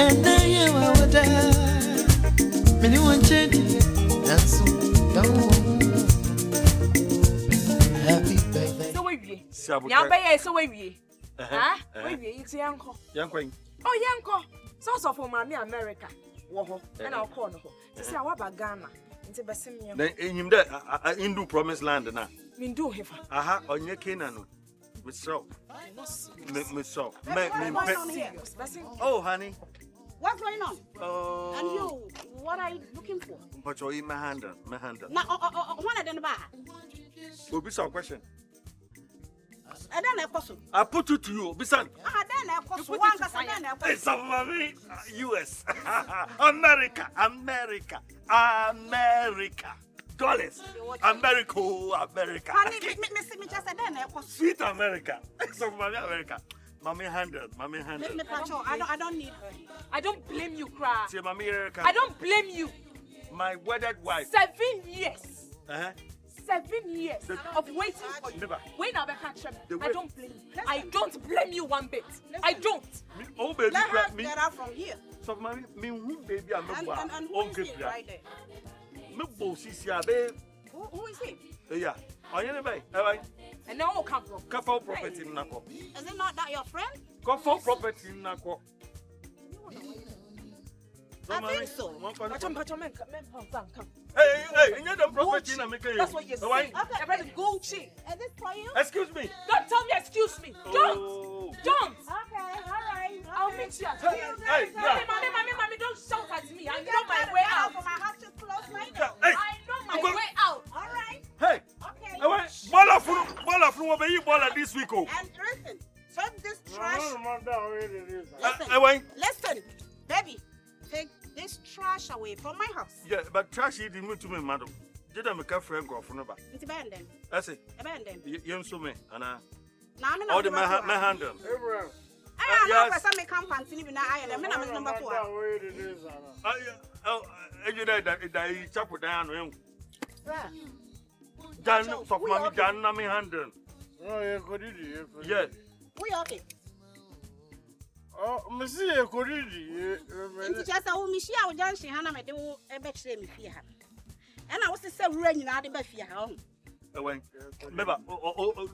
And now you are with her. When you want change, that's so don't. Happy birthday. So we Yamba, so we huh? We it's Yanko. Yanko. Oh, Yanko. So for Mammy America. Woho, and I'll call her. To say our Ghana. Into Bassimia. Then in him there, I Hindu promised land now. Mean do him. Aha, on your Canaan. Miss So. Miss So. Oh, honey. What's going on? Oh. And you, what are you looking for? But you're in my hand. Now, one of them bar. Will be some question. And then I question. I put it to you, Bisan. Then I question. One person, then I question. It's a US. America. Dollars. America. Honey, me just said then I question. Sweet America. It's a America. Mommy handle. I don't need her. I don't blame you, Cry. See, Mommy America. I don't blame you. My wedded wife. 7 years. 7 years of waiting for you. Wait now, I don't blame you. I don't blame you one bit. I don't. Oh, baby, let her get out from here. So, mommy, baby, I'm not. And who is he right there? Who Who is he? Yeah. Are you anybody? And now all come from. Kafo property in Nako. Is it not that your friend? Kafo property in Nako. I think so. Hey, you don't property in America. That's what you're saying. Okay, ready Gucci. Is this for you? Excuse me. Don't tell me excuse me. Don't. Don't. Okay, all right. I'll meet you at Hey, mommy, don't shout at me. I know my way out. For my house to close right now. Hey. I know my way out. All right. Hey. Okay. Ball of this week. And listen, take this trash. Listen, baby, take this trash away from my house. Yeah, but trash it didn't to me, madam. Did I make a friend go for never? It's abandoned. That's it. Abandoned. You saw me, and now I'm all the my handle. I know for some come continue now. I am number 4. You know that chapel down. Dan, so mommy, Dan, me handle. Oh, yeah, could you? Yeah. We okay. Oh, Monsieur, could you? It's just a Michelle Johnson, Hannah, I do a bet me fear. And I was to say, running out of fear home. Remember,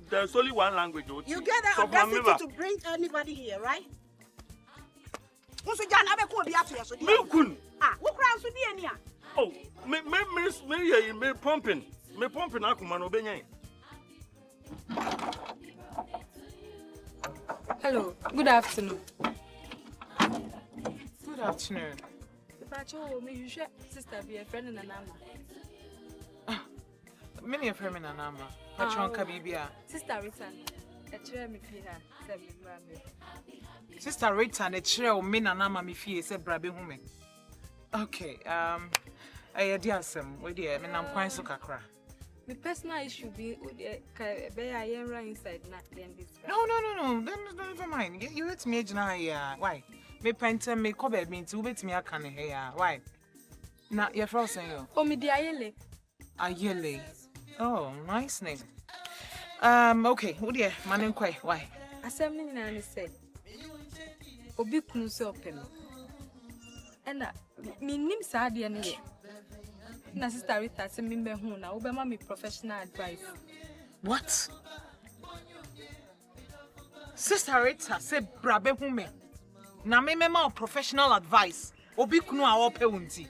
there's only one language. You get the audacity to bring anybody here, right? What's the John Abbey be up here? So, what crowds would be in here? Oh, me pumping. Me pumping Akuman Obenya. Hello, good afternoon. Good afternoon. Me sister be a friend in Anama. Many of her in Anama. Patron Kabibia. Sister Rita, a chair me here, said me. Sister Rita and a chair min Anama me fee said Brabby woman. Okay, I dear some, we dear, and I'm quite so cacra. My personal issue be inside not then this. No, then never mind. You let me now, why? Me painter me cover me to wait me a can here. Why? Now you're frozen. Oh, me dear Ayele. Ayele. Oh, nice name. Okay, oh dear, man and quay. Why? Assembly Nanny said. Obi Kunus open. And me name Sadi and ye. Na sister Rita say me be hu na obema me professional advice. What? Sister Rita say brabe hu me. Na me ma professional advice. Obi kunu a ope wunti.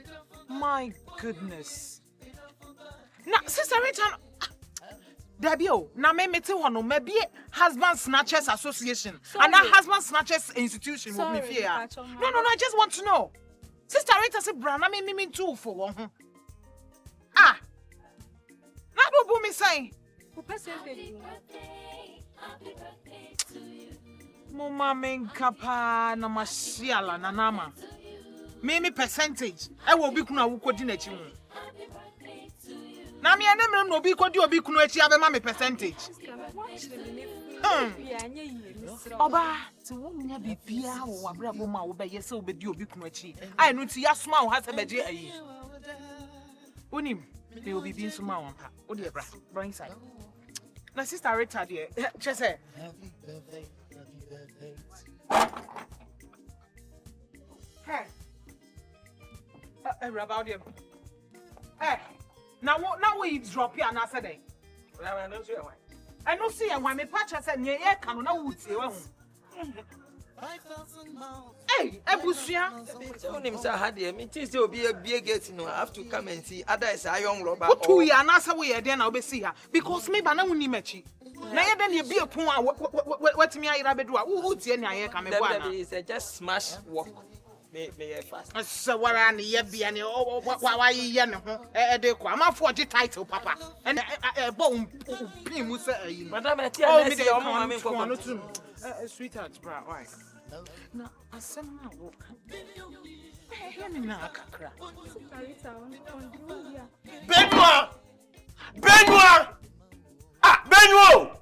My goodness. Na Sister Rita Dabio, na me mete ho no me be husband snatchers association. And that husband snatchers institution will me fear. No, I just want to know. Sister Rita say bra na me too for one. Ah! Not what Bumi say. Mama menkapa na mashiala na nama. Me percentage. I will be kuna wukodi na chi mu. Na me anemre no bi kodi obi kunu achi abema me percentage. Oba, ti wo nya bibia wo wabrabo ma wo be yese obedi obi kunu achi. Ai no ti yasoma wo hase beje ayi. Unim, they will be being so my pa. Oh dear, bra inside. My sister Rita dear, just say. Happy birthday. about them. Hey, now we drop here and I said, I don't see why me patch said, yeah, can no wood say, hey, Ebusia. Tell him, sir, had him. It is to be a big gate, I have to come and see. Other is a young robber. What 2 years and answer we then I'll be see her because maybe I don't need mechi. Now then you be a poor what me I rabbit do. Who's any I come It's just smash walk. May fast. So what I need be any why you know I'm 40 title, Papa. And a bone Pimus. Madame, I tell me your mammy for sweetheart, bra. Why? No, I somehow walk. Hear me now, Kakra. Benyiwaa! Ah, Benyiwaa!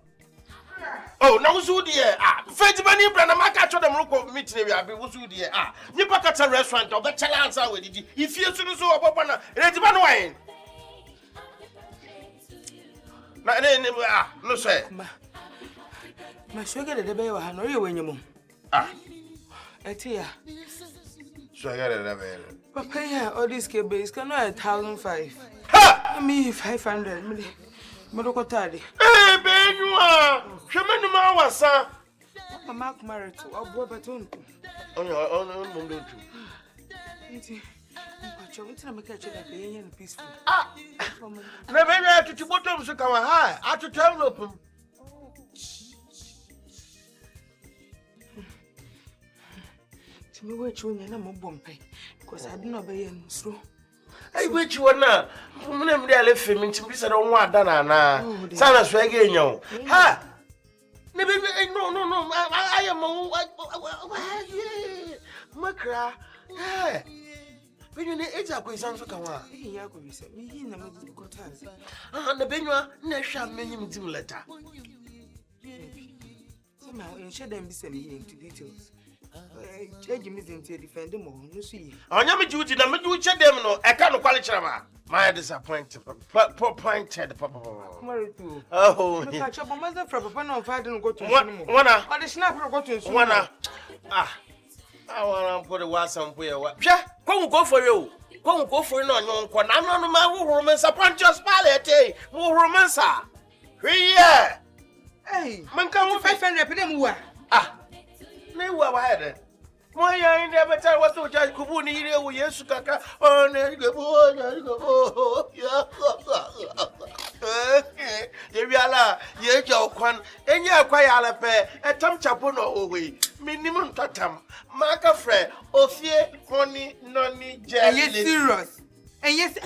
Oh, now who's there? Ah, Fetty Bunny Brand, I'm catch them local meeting. Who's there? Ah, you pack at a restaurant or the challenge with it. If you do so, Papa, ready man wine. No, sir. My sugar the bay will know you when you move. Ah, Etia. so I got it. Papa, yeah, all these cables can 1,500. Ha! Me 500. Modokotadi. Hey, Benyiwaa! Shemenu mawasa. Mama married to a boy baton. On Peaceful. Ah! Never to bottom so come high. I to tell open. To me, what you and I'm a bumpy because I didn't obey slow. I wish you were not. I'm never left him into this. I don't want that. Sana swaggy, yo. Ha! No. I am Macra. Hey, when you need a question, so come on. Yeah, go be said. Me, he never got us. The Benyiwaa, no shall many letter. Somehow, and share them be sending to details. Change me into defend them all. You see, I never do it. I'm doing them. No, I can't quality. My disappointed. Pointed, Papa. Oh, catch up on myself from Papa. No, I don't go to one. I just never got to one. Ah, I want to put a was somewhere. Yeah, go for you. Go for you. No, I'm not my romance upon just palette. More romance. Here. Hey, man, come 500. Ah. Me wa wade. Mo ya inde beta wa to ja kubuni ile wo Yesu kaka. Oh ne go. Ye wiala ye ja okwan. Enye akwa ya ala pe. Etam chapo no owe. Minimum tatam. Maka fre ofie honey noni jelly. Are you serious? And yes,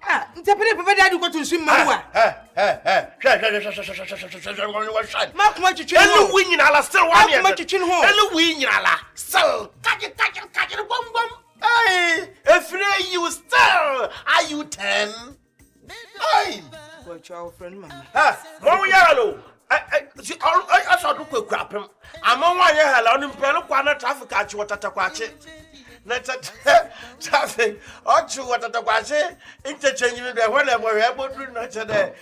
ah, Tapere Papa Daddy go to swim Mawa. Mark my chicken. Hello, win in ala still one year. My chicken home. Hello, win in ala. So, catch it, bum. Hey, Efiewura, you still. Are you 10? Hey. What's your friend, Mama? More yellow. I saw to crap him. I'm on 1 year alone in Peluquana traffic at you what at a watch it. Let's traffic. Or two what at a watch it. Interchanging the whenever we're able to not today.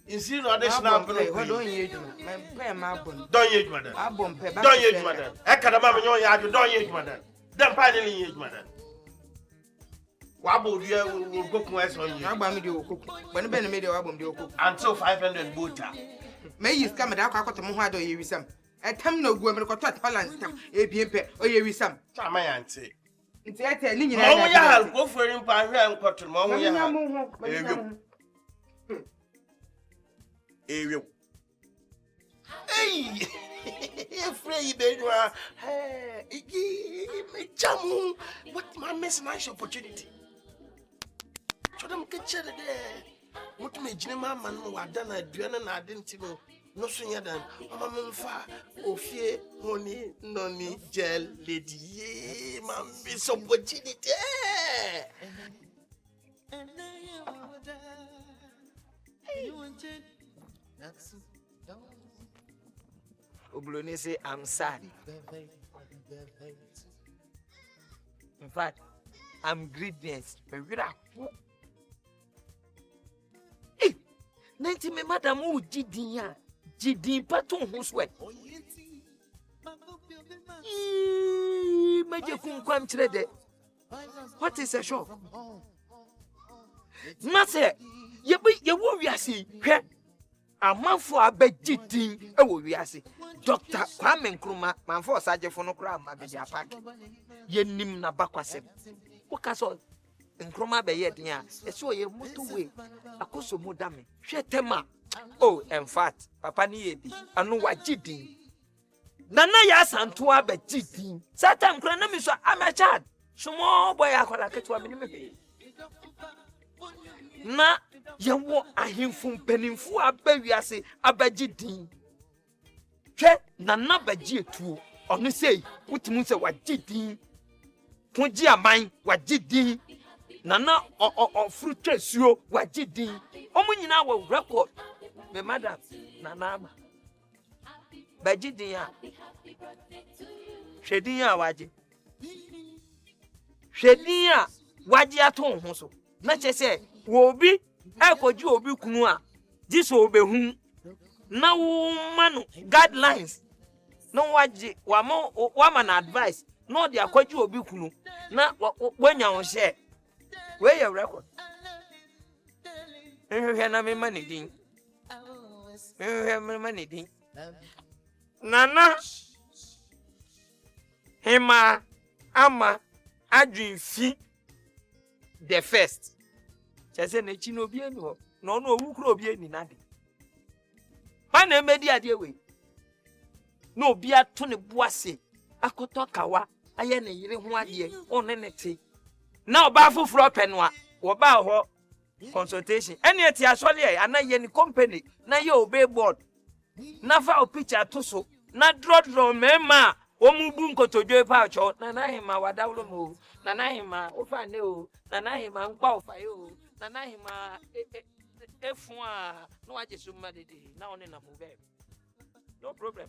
You see, no additional. What don't you do? My prayer, my bone. Don't you, madam? I bump her back. Don't you, madam? I can't remember your yard. Don't you, madam? Then finally, you, madam. Wabble, you will cook my son. You are you cook. When Ben made your album, you cook until 500 butter. May you come at Alcohol Mohado, you with some. I come no go, but got balance, a BMP, or you with some. My auntie. It's a telling you, go for him by hand, cotton, Mamma. Hey, afraid Benyiwaa. Hey, Jamu, what my nice opportunity. So them get there. What me Jima man who had done a duan and I didn't know. No sooner than Mamma Ofie, honey, noni, gel, lady, mam, miss opportunity. Oblone say I'm sad. In fact, I'm greediness. Hey, 90 me madam who Jidin paton who sweat. Major Kun come trade. What is a shock? Nase, ye wo wiase hwe amanfo abegidin e wo wiase. Dr. Kwame Nkrumah manfo osagefo no kra ma be dia park. Ye nim na bakwasem. Wo ka so Nkrumah be ye din a, e so ye motorway akoso mu dame. Hwe tema. Oh, in fact, papa ni ye bi anu wagidin. Nana ya santo abegidin. Satan kra na mi so amachad. Small boy akola ketua me me. Na yewo ahemfu mpanimfu abawiase abagidin. Hwe nana bagi etuo. Ono sei, wutimu se wagidin. Kunji aman wagidin. Nana fruit suo wagidin. Omo nyina wa record. Me madam nana ama. Bagidin a. Hwedin a waje. Hwedin a waje ato ho so. Na chese wo bi ekoji obi kunu a jiso obehu na wo manu guidelines no waje wa na advice no de akwaji obi kunu na wanya ho share we your record ehwe na me manidin nana hima ama adwinfi the first chese na chi no bi eni ho no no owu kro obi eni nade ma na emedi ade we no obi ato ne boase akoto kawa aye ne yire ho ade one ne te na oba foforo penu a wo ba ho consultation eni eti asole e anaye ni company na ye obey board na fa o picture to so na draw mema omubu nkotojo pa cho nana hima wadawlo mo nana hima ofa ne o nana hima nkpa ofa yo nana hima efu a no waje summa dede na one na mo be no problem